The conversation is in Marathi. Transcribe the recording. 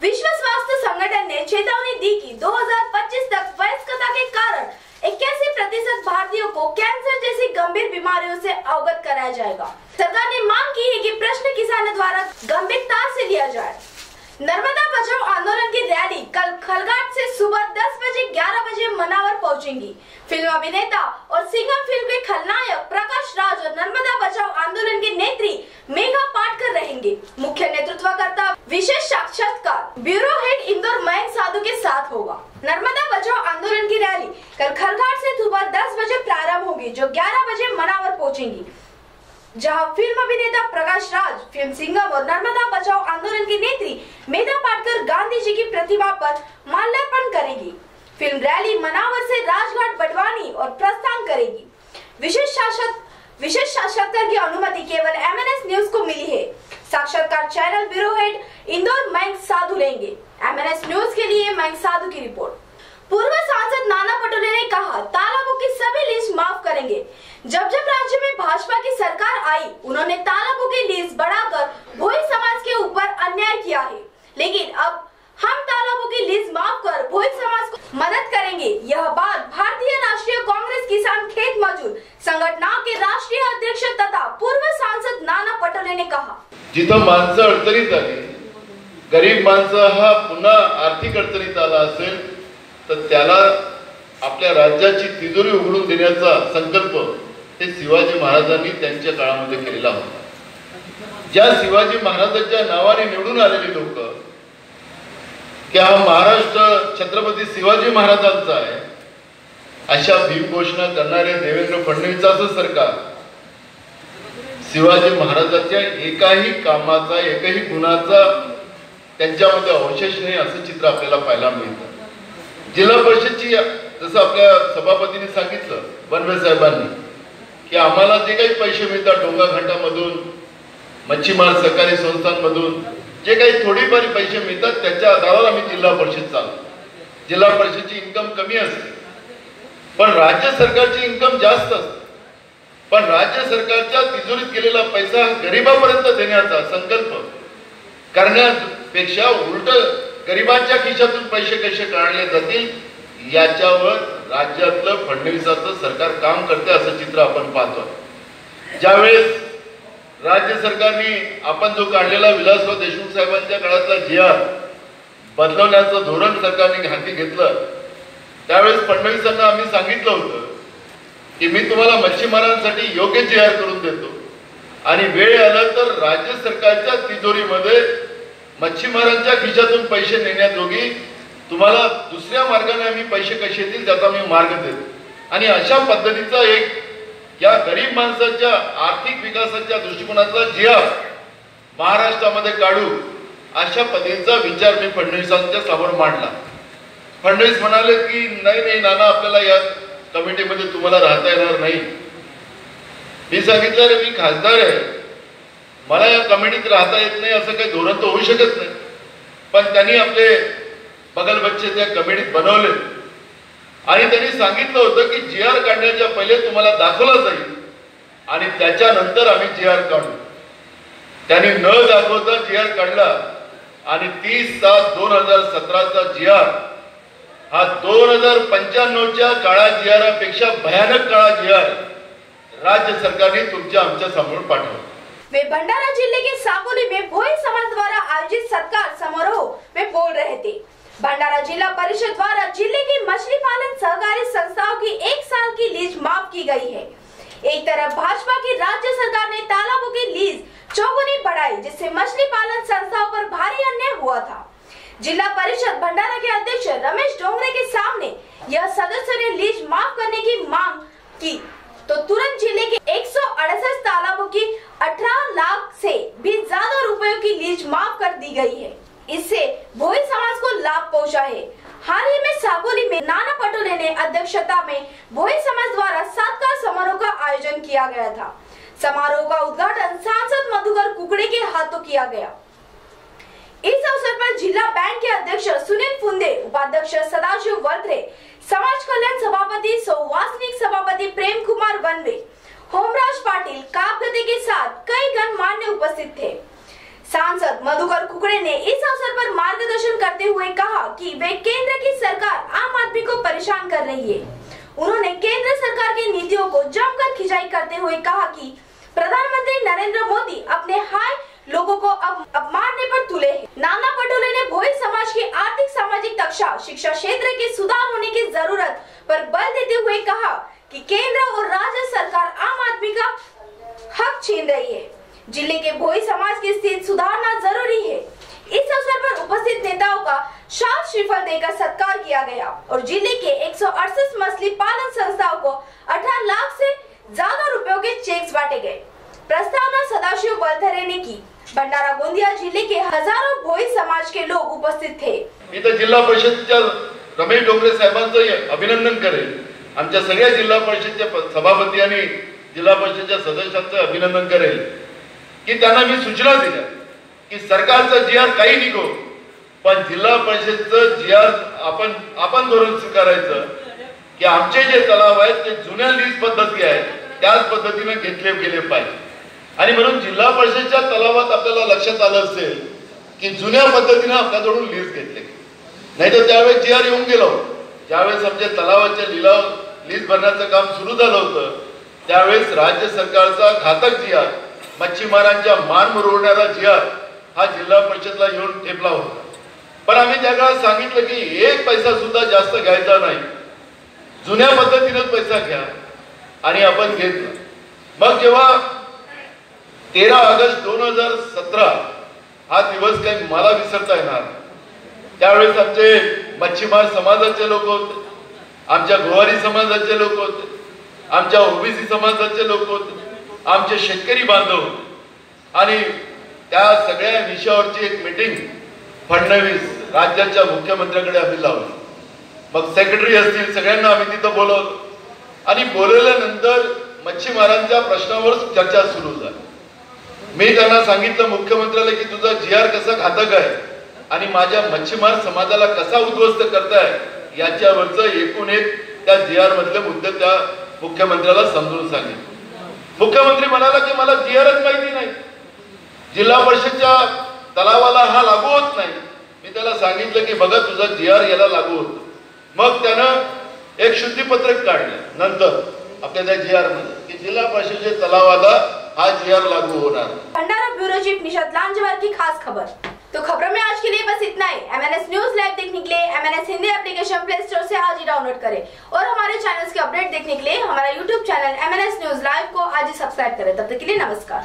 विश्व स्वास्थ्य संगठन ने चेतावनी दी कि 2025 तक वयस्कता के कारण 81% भारतीयों को कैंसर जैसी गंभीर बीमारियों से अवगत कराया जाएगा। सरकार ने मांग की है कि प्रश्न किसानों द्वारा गंभीरता से लिया जाए। नर्मदा बचाओ आंदोलन की रैली कल खलघाट से सुबह 10 बजे 11 बजे मनावर पहुंचेंगी। फिल्म अभिनेता और सिंघम फिल्म के खलनायक प्रकाश राज और नर्मदा बचाओ आंदोलन के नेत्री मेघा पाटकर रहेंगे। मुख्य नेतृत्वकर्ता विशेष साक्षात्कार ब्यूरो हेड इंदौर मयंक साधु के साथ होगा। नर्मदा बचाओ आंदोलन की रैली कल खलघाट से सुबह 10 बजे प्रारंभ होगी, जो 11 बजे मनावर पहुंचेंगी, जहां फिल्म अभिनेता प्रकाश राज, फिल्म सिंघम और नर्मदा बचाओ आंदोलन की नेत्री मेघा पाटकर गांधी जी की प्रतिमा पर माल्यार्पण करेगी। फिल्म रैली मनावर से राजघाट बटवानी और प्रस्थान करेगी। विशेष साक्षात्कार की अनुमति केवल MNS न्यूज को मिली है। साक्षात्कार channel bureau head Indore Mayank Sadhu लेंगे। MNS न्यूज के लिए मयंक साधु की रिपोर्ट। पूर्व सांसद नाना पटोले ने कहा, तालाबों की सभी लीज माफ करेंगे। जब राज्य में भाजपा की सरकार आई, उन्होंने तालाबों की लीज बढ़ाकर भोई समाज के ऊपर अन्याय किया है, लेकिन अब हम तालाबों की लीज माफ कर भोई समाज को मदद करेंगे। यह बात भारतीय राष्ट्रीय कांग्रेस किसान खेत मजदूर संघटना के राष्ट्रीय अध्यक्ष तथा पूर्व सांसद नाना पटोले ने कहा। जिथं माणसं अडचणीत आली, गरीब माणसं हा पुन्हा आर्थिक अडचणीत आला असेल तर त्याला आपल्या राज्याची तिजोरी उघडून देण्याचा संकल्प हे शिवाजी महाराजांनी त्यांच्या काळामध्ये केलेला होता। ज्या शिवाजी महाराजांच्या नावाने निवडून आलेली लोक की हा महाराष्ट्र छत्रपती शिवाजी महाराजांचा आहे, अशा भीम घोषणा करणारे देवेंद्र फडणवीसाचं सरकार शिवाजी महाराजांच्या एकाही कामाचा, एकही गुणाचा त्यांच्यामध्ये अवशेष नाही असं चित्र आपल्याला पाहायला मिळतं। जिल्हा परिषदची जसं आपल्या सभापतींनी सांगितलं, बनवे साहेबांनी, की आम्हाला जे काही पैसे मिळतात डोंगा घाटामधून, मच्छीमार सहकारी संस्थांमधून जे काही थोडीफार पैसे मिळतात त्याच्या आधारावर आम्ही जिल्हा परिषद चालतो। जिल्हा परिषदची इन्कम कमी असते, पण राज्य सरकारची इन्कम जास्त असते। पण राज्य सरकारच्या तिजोरीत गेलेला पैसा गरिबापर्यंत देण्याचा संकल्प करण्यापेक्षा उलट गरिबांच्या खिशातून पैसे कसे काढले जातील याच्यावर राज्यातलं फडणवीसाचं सरकार काम करते असं चित्र आपण पाहतो। ज्यावेळेस राज्य सरकारने आपण जो काढलेला विलासराव देशमुख साहेबांच्या काळातला GR बदलवण्याचं धोरण सरकारने हाती घेतलं, त्यावेळेस फडणवीसांना आम्ही सांगितलं होतं की मी तुम्हाला मच्छीमारांसाठी योग्य GR करून देतो आणि वेळ आला तर राज्य सरकारच्या तिजोरीमध्ये मच्छीमारांच्या खिशातून पैसे नेण्याजोगी तुम्हाला दुसऱ्या मार्गाने आम्ही पैसे कसे येतील त्याचा मी मार्ग देतो। आणि अशा पद्धतीचा एक या गरीब माणसाच्या आर्थिक विकासाच्या दृष्टिकोनातला GR महाराष्ट्रामध्ये काढू अशा पद्धतीचा विचार मी फडणवीसांच्या समोर मांडला। फडणवीस म्हणाले की नाही नाना, आपल्याला या कमिटीमध्ये तुम्हाला राहता येणार नाही। मी सांगितलं, रे मी खासदार आहे, मला या कमिटीत राहता येत नाही असं काही धोरण तर होऊ शकत नाही। पण त्यांनी आपले बगल बच्चे त्या कमिटीत बनवले आणि त्यांनी सांगितलं होतं की GR काढण्याच्या पहिले तुम्हाला दाखवला जाईल आणि त्याच्यानंतर आम्ही GR काढू। त्यांनी न दाखवता GR काढला आणि 30/7/2017चा GR हा 2095च्या काळा GR पेक्षा भयानक काळा GR राज्य सरकारने तुमच्या आमच्या समोर पाठवला। वे भंडारा जिले के साकोली में भोई समाज द्वारा आयोजित सत्कार समारोह में बोल रहे थे। भंडारा जिला परिषद द्वारा जिले की मछली पालन सहकारी संस्थाओं की 1 साल की लीज माफ की गई है। एक तरफ भाजपा की राज्य सरकार ने तालाबों की लीज चौगुनी बढ़ाई, जिससे मछली पालन संस्थाओं पर भारी अन्याय हुआ था। जिला परिषद भंडारा के अध्यक्ष रमेश डोंगरे के सामने यह सदस्य ने लीज माफ करने की मांग की तो तुरंत जिले के 168 तालाबों की 18 लाख से भी ज्यादा रुपयों की लीज माफ कर दी गई है। इससे भोई समाज को लाभ पहुंचा है। हाल ही में साकोली में नाना पटोले ने अध्यक्षता में भोई समाज द्वारा सत्कार समारोह का आयोजन किया गया था। समारोह का उद्घाटन सांसद मधुकर कुकड़े के हाथों किया गया। इस अवसर पर जिला बैंक के अध्यक्ष सुनील फुंदे, उपाध्यक्ष सदाशिव वर्त्रे, समाज कल्याण सभापति सौवासनिक सभापति प्रेम कुमार बनवे, होमराज पाटिल, कापगते के साथ कई गणमान्य उपस्थित थे। सांसद मधुकर कुकड़े ने इस अवसर पर मार्गदर्शन करते हुए कहा कि वे केंद्र की सरकार आम आदमी को परेशान कर रही है। उन्होंने केंद्र सरकार की नीतियों को जमकर खिंचाई करते हुए कहा कि प्रधानमंत्री नरेंद्र मोदी अपने हाय लोगों को अब मारने पर तुले हैं। नाना पटोले ने भोई समाज की आर्थिक सामाजिक दक्षता शिक्षा क्षेत्र के सुधार होने की जरूरत पर बल देते हुए कहा कि केंद्र और राज्य सरकार आम आदमी का हक छीन रही है। जिले के भोई समाज की स्थिति सुधारना जरूरी है। इस अवसर पर उपस्थित नेताओं का शाल श्रीफल देकर सत्कार किया गया और जिले के 168 मछली पालन संस्थाओं को 18 लाख से ज्यादा रुपयों के चेक्स बांटे गए। प्रस्तावना सदाशिव वलथरे ने की। भंडारा गोंदिया जिले के हजारों भोई समाज के लोग उपस्थित थे। इथं जिल्हा परिषदच्या रमेश डोंगरे साहेबांचं अभिनंदन करेल। आमच्या सगळ्या जिल्हा परिषदच्या सभापती आणि जिल्हा परिषदच्या सदस्यांचं अभिनंदन करेल की त्यांना मी सूचना दिल्या की सरकारचं जी आर काही निघो पण जिल्हा परिषदचं जी आर आपण धोरण स्वीकारायचं की आमचे जे तलाव आहेत ते जुन्या लीज पद्धती आहेत त्याच पद्धतीने घेतले गेले पाहिजे। आणि म्हणून जिल्हा परिषदच्या तलावात आपल्याला लक्षात आलं असेल की जुन्या पद्धतीने आपल्याकडून लीज घेतले, नाहीतर त्यावेळेस जी आर येऊन गेलो, ज्यावेळेस आमच्या तलावाचे लिलाव लीज भरण्याचं काम सुरू झालं होतं त्यावेळेस राज्य सरकारचा घातक जी आर मच्छीमारांच्या मान मुरवणारा जी आर हा जिल्हा परिषदला येऊन ठेपला होता। पण आम्ही त्या काळात सांगितलं की एक पैसा सुद्धा जास्त घ्यायचा नाही, जुन्या पद्धतीनेच पैसा घ्या आणि आपण घेतलं। मग जेव्हा 13 ऑगस्ट 2017 हा दिवस काही मला विसरता येणार, त्यावेळेस आमचे मच्छीमार समाजाचे लोक होते, आमच्या गोवारी समाजाचे लोक होते, आमच्या ओबीसी समाजाचे लोक होते, आमचे शेतकरी बांधव होते आणि त्या सगळ्या विषयावरची एक मीटिंग फडणवीस राज्याच्या मुख्यमंत्र्यांकडे आम्ही लावली। मग सेक्रेटरी असतील सगळ्यांना आम्ही तिथं बोलवलं आणि बोलवल्यानंतर मच्छीमारांच्या प्रश्नावर चर्चा सुरू झाली। मी त्यांना सांगितलं मुख्यमंत्र्याला की तुझा जी आर कसा घातक आहे आणि माझ्या मच्छीमार समाजाला कसा उद्ध्वस्त करताय याच्यावरचं एकूण एक त्या जी आर मधले मुद्दे त्या मुख्यमंत्र्याला समजून सांगितले। मुख्यमंत्री म्हणाला की मला जी आरच माहिती नाही, जिल्हा परिषदच्या तलावाला हा लागू होत नाही। मी त्याला सांगितलं की बघा तुझा जी आर याला लागू होतो। मग त्यानं एक शुद्धीपत्रक काढलं नंतर आपल्या त्या जी आर मध्ये की जिल्हा परिषदेच्या तलावाला हा जी आर लागू होणार। भंडारा ब्यूरो चीफ निशात लांजवार की खास खबर। तो खबरों में आज के लिए बस इतना ही। MNS न्यूज लाइव देखने के लिए MNS Hindi application play store से आज ही डाउनलोड करें और हमारे चैनल्स के अपडेट देखने के लिए हमारा YouTube channel MNS news live को आज ही सब्सक्राइब करें। तब तक के लिए नमस्कार।